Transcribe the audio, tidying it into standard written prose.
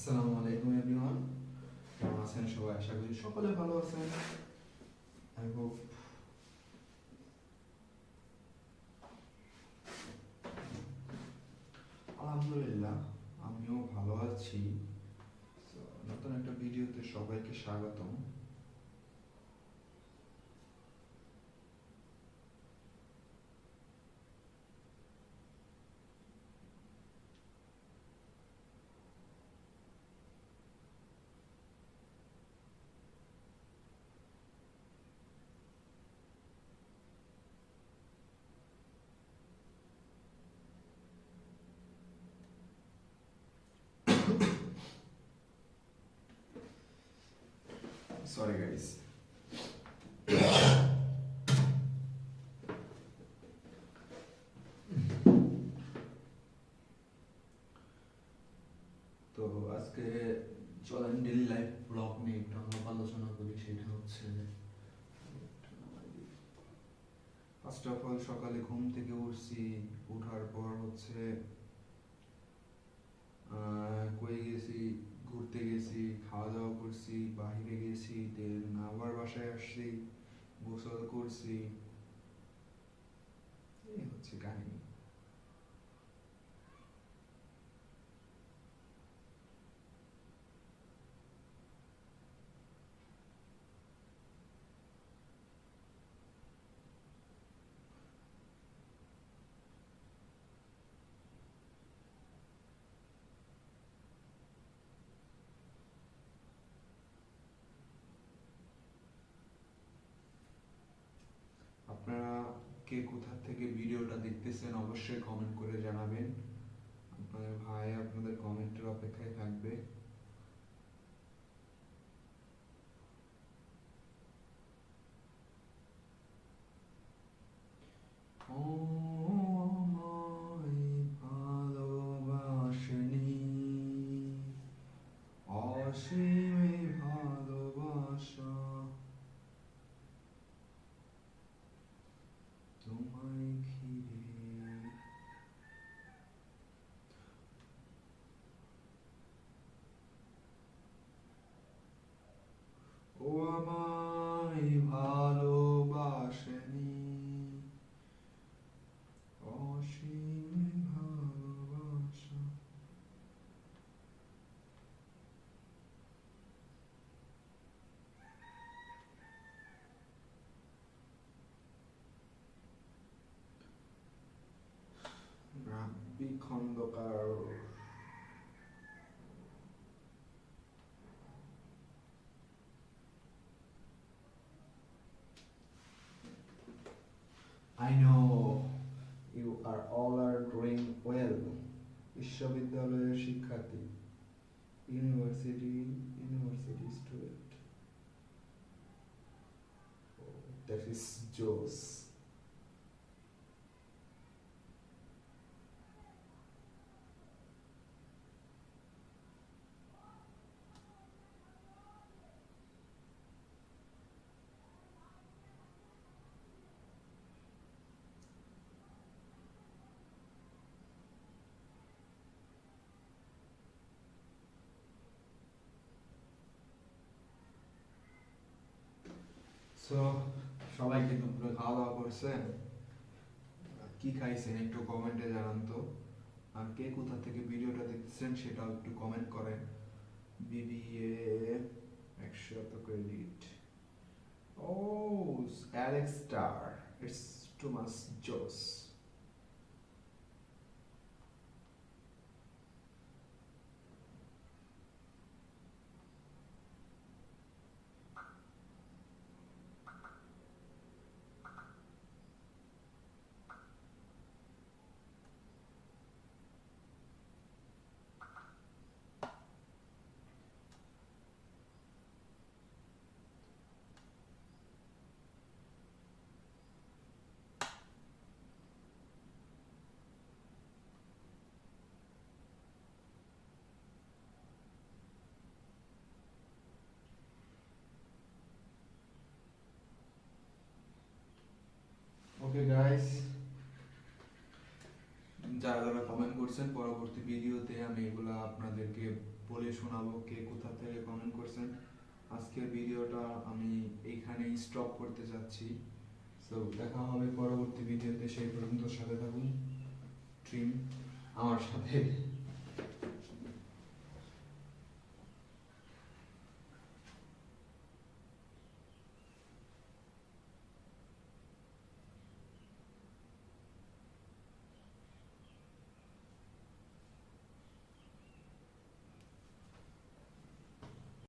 আসসালামু আলাইকুম এভরিওয়ান, কেমন আছেন সবাই? আশা করি সকলে ভালো আছেন। আই হোপ আলহামদুলিল্লাহ আমিও ভালো আছি। So, নতুন একটা ভিডিওতে সবাইকে স্বাগতম। Sorry guys. তো আজকে চলেন ডেইলি লাইফ ব্লগ নিয়ে একটু আমরা আলোচনা করি। সেটা হচ্ছে ফার্স্ট অফ অল সকালে ঘুম থেকে উঠছি, উঠার পর হচ্ছে কই গেছি, ঘুরতে গেছি, খাওয়া দাওয়া করছি, বাহিরে গেছি, দেন আবার বাসায় আসছি, গোসল করছি, এই হচ্ছে কাহিনী। আপনারা কে কোথা থেকে ভিডিওটা দেখতেছেন অবশ্যই কমেন্ট করে জানাবেন। আপনাদের ভাই আপনাদের কমেন্টের অপেক্ষায় থাকবে। ও আমায় ভালোবাসেনি, অসীমে ভালোবাসা তোমায় ঘিরে। ও আমায় ভালোবাসেনি, অসীম ভালোবাসা। রাব্বি Khandakar. I know you are all are doing well. বিশ্ববিদ্যালয়ের শিক্ষার্থী, university student. That is Joss. So, সবাই কি দুপুরে খাওয়া দাওয়া করছেন? কি খাইছেন একটু কমেন্টে জানান তো। আর কে কোথা থেকে ভিডিওটা দেখতেছেন সেটাও একটু কমেন্ট করেন। BBA 100 credit. ও Alex star, it's too much জোস। যারা যারা কমেন্ট করছেন পরবর্তী ভিডিওতে আমি এগুলা আপনাদেরকে বলে শোনাবো কে কোথা থেকে কমেন্ট করছেন। আজকের ভিডিওটা আমি এইখানেই স্টপ করতে যাচ্ছি। সো দেখা হবে পরবর্তী ভিডিওতে, সেই পর্যন্ত সাথে থাকুন। ট্রিম আমার সাথে।